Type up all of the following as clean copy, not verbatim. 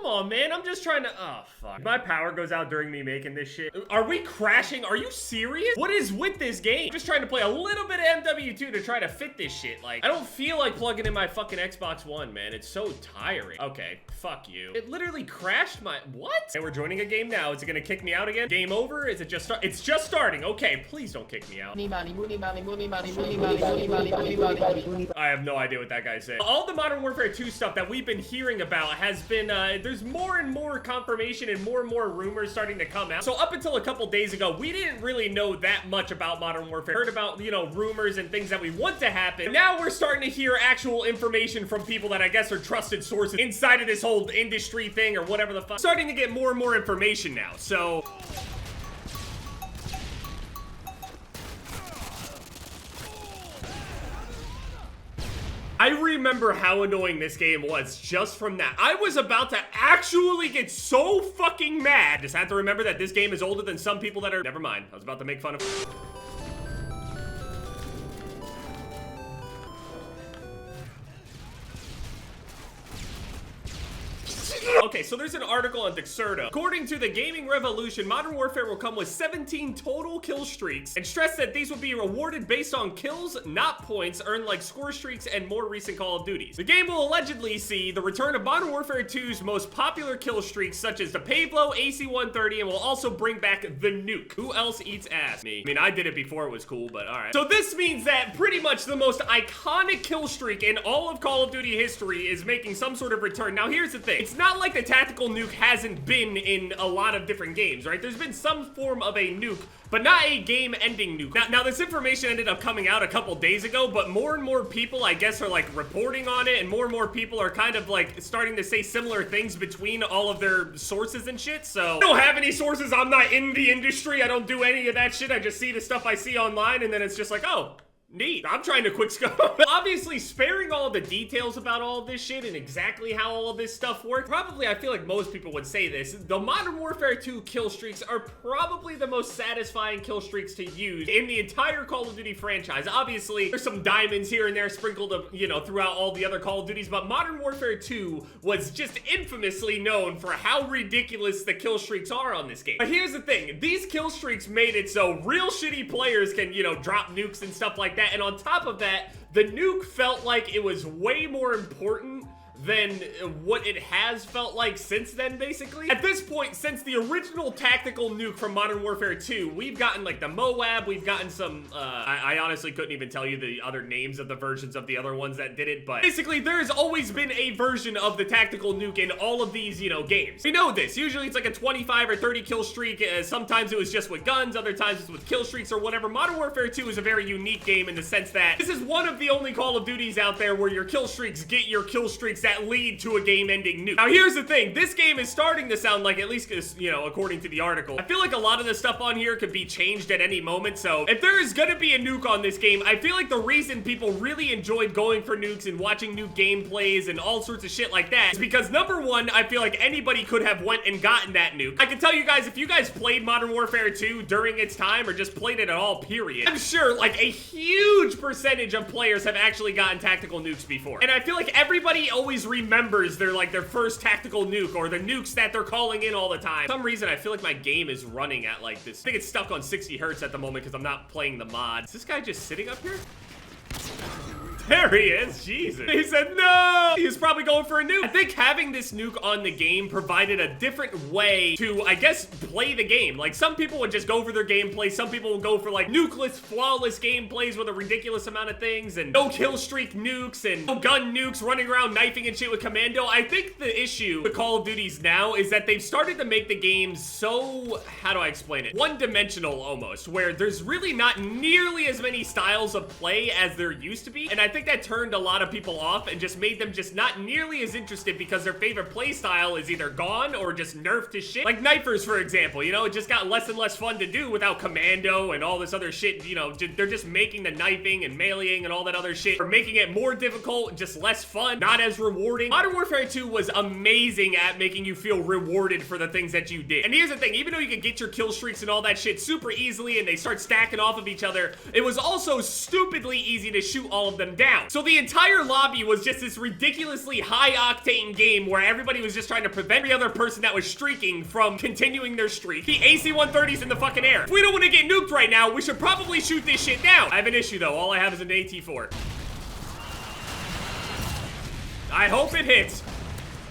Come on, man. I'm just trying to... Oh, fuck. My power goes out during me making this shit. Are we crashing? Are you serious? What is with this game? I'm just trying to play a little bit of MW2 to try to fit this shit. Like, I don't feel like plugging in my fucking Xbox One, man. It's so tiring. Okay, fuck you. It literally crashed my... What? Okay, we're joining a game now. Is it gonna kick me out again? Game over? Is it just start? It's just starting. Okay, please don't kick me out. I have no idea what that guy said. All the Modern Warfare 2 stuff that we've been hearing about has been, there's more and more confirmation and more rumors starting to come out. So up until a couple days ago, we didn't really know that much about Modern Warfare. Heard about, you know, rumors and things that we want to happen. Now we're starting to hear actual information from people that I guess are trusted sources inside of this whole industry thing or whatever the fuck. Starting to get more and more information now, so... I remember how annoying this game was just from that. I was about to actually get so fucking mad. Just have to remember that this game is older than some people that are... Never mind. I was about to make fun of... Okay, so there's an article on Dexerto. According to the Gaming Revolution, Modern Warfare will come with 17 total kill streaks and stress that these will be rewarded based on kills, not points, earned like score streaks and more recent Call of Duties. The game will allegedly see the return of Modern Warfare 2's most popular kill streaks, such as the Pablo, AC-130, and will also bring back the Nuke. Who else eats ass? Me. I mean, I did it before it was cool, but alright. So this means that pretty much the most iconic kill streak in all of Call of Duty history is making some sort of return. Now, here's the thing. It's not like the tactical nuke hasn't been in a lot of different games, right? There's been some form of a nuke, but not a game-ending nuke. Now, this information ended up coming out a couple days ago, but more and more people, I guess, are like reporting on it, and more people are kind of like starting to say similar things between all of their sources and shit, so I don't have any sources. I'm not in the industry. I don't do any of that shit. I just see the stuff I see online, and then it's just like, oh, neat. I'm trying to quick scope. Obviously, sparing all the details about all of this shit and exactly how all of this stuff works, probably I feel like most people would say this, the Modern Warfare 2 kill streaks are probably the most satisfying kill streaks to use in the entire Call of Duty franchise. Obviously, there's some diamonds here and there sprinkled, you know, throughout all the other Call of Duties, but Modern Warfare 2 was just infamously known for how ridiculous the kill streaks are on this game. But here's the thing, these kill streaks made it so real shitty players can, you know, drop nukes and stuff like that. And on top of that, the nuke felt like it was way more important than what it has felt like since then, basically. At this point, since the original tactical nuke from Modern Warfare 2, we've gotten like the Moab, we've gotten some, I honestly couldn't even tell you the other names of the versions of the other ones that did it, but basically there's always been a version of the tactical nuke in all of these, you know, games. We know this. Usually it's like a 25 or 30 kill streak. Sometimes it was just with guns, other times it's with kill streaks or whatever. Modern Warfare 2 is a very unique game in the sense that this is one of the only Call of Duties out there where your kill streaks get your kill streaks that lead to a game-ending nuke. Now, here's the thing. This game is starting to sound like, at least, you know, according to the article, I feel like a lot of the stuff on here could be changed at any moment, so if there is gonna be a nuke on this game, I feel like the reason people really enjoyed going for nukes and watching nuke gameplays and all sorts of shit like that is because, number one, I feel like anybody could have went and gotten that nuke. I can tell you guys, if you guys played Modern Warfare 2 during its time or just played it at all, period, I'm sure, like, a huge percentage of players have actually gotten tactical nukes before. And I feel like everybody always remembers their first tactical nuke or the nukes that they're calling in all the time. For some reason, I feel like my game is running at like this. I think it's stuck on 60 hertz at the moment because I'm not playing the mod. Is this guy just sitting up here? There he is, Jesus. He said no! He was probably going for a nuke. I think having this nuke on the game provided a different way to, I guess, play the game. Like, some people would just go for their gameplay. Some people would go for, like, nukeless, flawless gameplays with a ridiculous amount of things and no kill streak nukes and no gun nukes running around knifing and shit with Commando. I think the issue with Call of Duties now is that they've started to make the game so, how do I explain it? One-dimensional almost, where there's really not nearly as many styles of play as there used to be. And I think that turned a lot of people off and just made them just not nearly as interested because their favorite play style is either gone or just nerfed to shit. Like Knifers, for example, you know, it just got less and less fun to do without Commando and all this other shit. You know, they're just making the knifing and meleeing and all that other shit, or making it more difficult, just less fun, not as rewarding. Modern Warfare 2 was amazing at making you feel rewarded for the things that you did. And here's the thing, even though you could get your kill streaks and all that shit super easily and they start stacking off of each other, it was also stupidly easy to shoot all of them down. So the entire lobby was just this ridiculously high-octane game where everybody was just trying to prevent every other person that was streaking from continuing their streak. The AC-130's in the fucking air. If we don't want to get nuked right now, we should probably shoot this shit down. I have an issue, though. All I have is an AT-4. I hope it hits.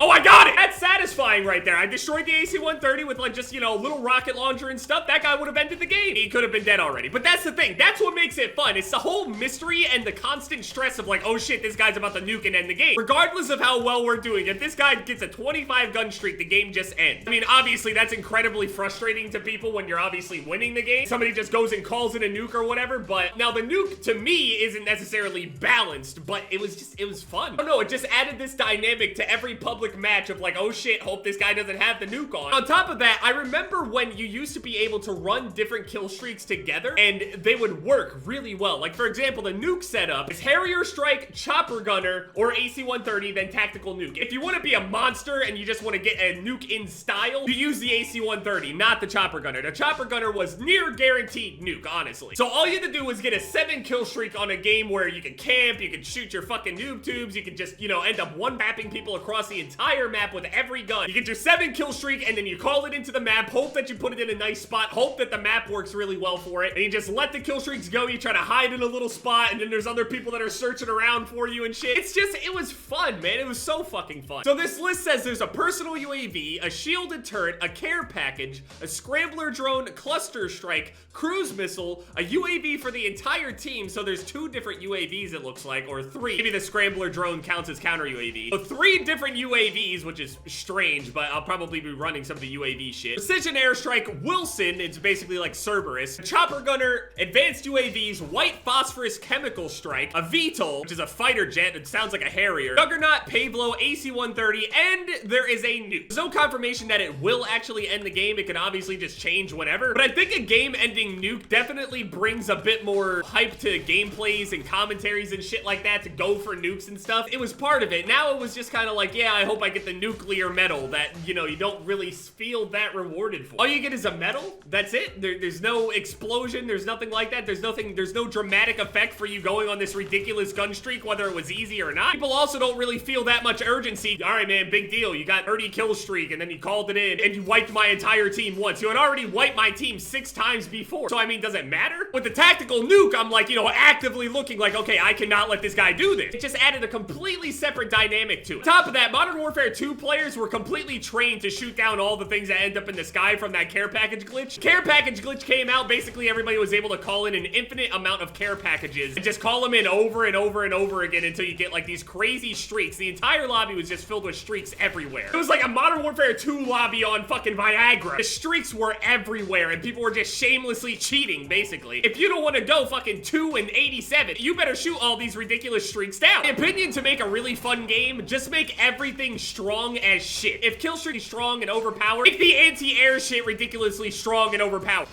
Oh, I got it! That's satisfying right there. I destroyed the AC-130 with, like, just, you know, a little rocket launcher and stuff. That guy would have ended the game. He could have been dead already. But that's the thing. That's what makes it fun. It's the whole mystery and the constant stress of, like, oh shit, this guy's about to nuke and end the game. Regardless of how well we're doing, if this guy gets a 25 gun streak, the game just ends. I mean, obviously, that's incredibly frustrating to people when you're obviously winning the game. Somebody just goes and calls it a nuke or whatever. But now the nuke, to me, isn't necessarily balanced, but it was fun. I don't know, it just added this dynamic to every public match of, like, oh shit, hope this guy doesn't have the nuke on. On top of that, I remember when you used to be able to run different kill streaks together and they would work really well. Like, for example, the nuke setup is Harrier Strike, Chopper Gunner, or AC-130, then Tactical Nuke. If you want to be a monster and you just want to get a nuke in style, you use the AC-130, not the Chopper Gunner. The Chopper Gunner was near guaranteed nuke, honestly. So all you had to do was get a 7 kill streak on a game where you can camp, you can shoot your fucking noob tubes, you can just, you know, end up one-tapping people across the entire map with every gun. You get your 7 kill streak and then you call it into the map, hope that you put it in a nice spot, hope that the map works really well for it, and you just let the kill streaks go. You try to hide in a little spot and then there's other people that are searching around for you and shit. It's just, it was fun, man. It was so fucking fun. So this list says there's a personal UAV, a shielded turret, a care package, a scrambler drone, cluster strike, cruise missile, a UAV for the entire team. So there's 2 different UAVs, it looks like, or 3. Maybe the scrambler drone counts as counter UAV. So 3 different UAVs, which is strange, but I'll probably be running some of the UAV shit. Precision airstrike Wilson, it's basically like Cerberus. Chopper gunner, advanced UAVs, white phosphorus chemical strike, a VTOL, which is a fighter jet, it sounds like a Harrier, Juggernaut, Pavlo, AC-130, and there is a nuke. There's no confirmation that it will actually end the game. It can obviously just change whenever, but I think a game-ending nuke definitely brings a bit more hype to gameplays and commentaries and shit like that to go for nukes and stuff. It was part of it. Now it was just kind of like, yeah, I hope I get the nuclear medal that, you know, you don't really feel that rewarded for. All you get is a medal. That's it. There's no explosion. There's nothing like that. There's no dramatic effect for you going on this ridiculous gun streak, whether it was easy or not. People also don't really feel that much urgency. All right, man, big deal. You got 30 kill streak and then you called it in and you wiped my entire team once. You had already wiped my team 6 times before. So, I mean, does it matter? With the tactical nuke, I'm like, you know, actively looking like, okay, I cannot let this guy do this. It just added a completely separate dynamic to it. On top of that, Modern Warfare 2 players were completely trained to shoot down all the things that end up in the sky from that care package glitch. Care package glitch came out, basically everybody was able to call in an infinite amount of care packages and just call them in over and over and over again until you get like these crazy streaks. The entire lobby was just filled with streaks everywhere. It was like a Modern Warfare 2 lobby on fucking Viagra. The streaks were everywhere and people were just shamelessly cheating, basically. If you don't want to go fucking 2 and 87, you better shoot all these ridiculous streaks down. My opinion, to make a really fun game, just make everything strong as shit. If Killstreak is strong and overpowered, make the anti-air shit ridiculously strong and overpowered.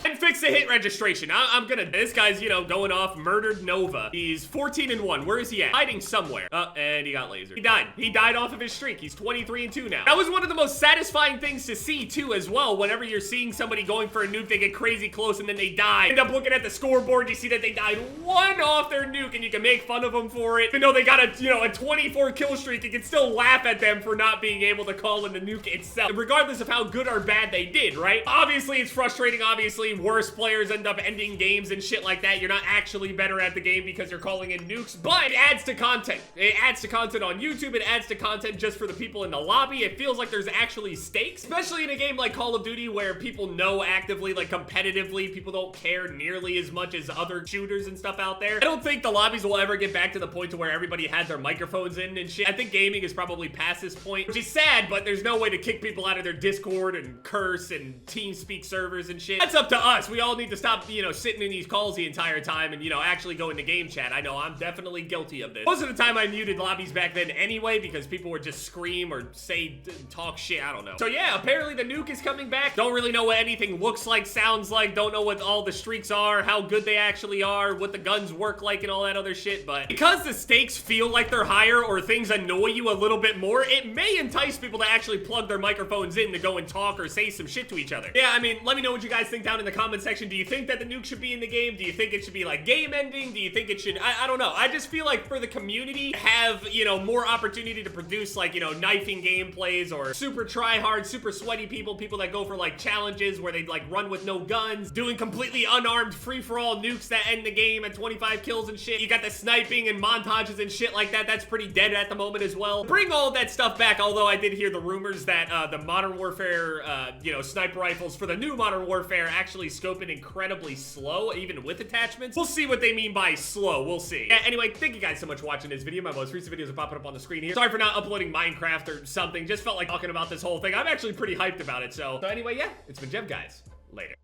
And fix the hit registration. I'm gonna, this guy's, you know, going off, murdered Nova. He's 14-1. Where is he at? Hiding somewhere. Oh, and he got lasered. He died. He died off of his streak. He's 23-2 now. That was one of the most satisfying things to see, too, as well. Whenever you're seeing somebody going for a nuke, they get crazy close and then they die. End up looking at the scoreboard, you see that they died 1 off their nuke and you can make fun of them for it. Even though they got a, you know, a 24 kill streak, you can still laugh at them for not being able to call in the nuke itself, regardless of how good or bad they did, right? Obviously, it's frustrating. Obviously, worse players end up ending games and shit like that. You're not actually better at the game because you're calling in nukes, but it adds to content. It adds to content on YouTube. It adds to content just for the people in the lobby. It feels like there's actually stakes, especially in a game like Call of Duty where people know actively, like competitively, people don't care nearly as much as other shooters and stuff out there. I don't think the lobbies will ever get back to the point to where everybody had their microphones in and shit. I think gaming is probably past this point, which is sad, but there's no way to kick people out of their Discord and curse and TeamSpeak servers and shit. That's up to us. We all need to stop, you know, sitting in these calls the entire time and, you know, actually go into game chat. I know I'm definitely guilty of this. Most of the time I muted lobbies back then anyway because people would just scream or say, talk shit. I don't know. So yeah, apparently the nuke is coming back. Don't really know what anything looks like, sounds like. Don't know what all the streaks are, how good they actually are, what the guns work like and all that other shit. But because the stakes feel like they're higher or things annoy you a little bit more, it may entice people to actually plug their microphones in to go and talk or say some shit to each other. Yeah, I mean, let me know what you guys think down in the comment section section. Do you think that the nuke should be in the game? Do you think it should be like game ending? Do you think it should, I don't know. I just feel like for the community have, you know, more opportunity to produce like, you know, knifing gameplays or super try hard, super sweaty people that go for like challenges where they like run with no guns, doing completely unarmed free-for-all nukes that end the game at 25 kills and shit. You got the sniping and montages and shit like that. That's pretty dead at the moment as well. Bring all that stuff back, although I did hear the rumors that the Modern Warfare, you know, sniper rifles for the new Modern Warfare actually scope it incredibly slow, even with attachments. We'll see what they mean by slow. We'll see. Anyway, thank you guys so much for watching this video. My most recent videos are popping up on the screen here. Sorry for not uploading Minecraft or something. Just felt like talking about this whole thing. I'm actually pretty hyped about it. So anyway, yeah, it's been Jev, guys. Later.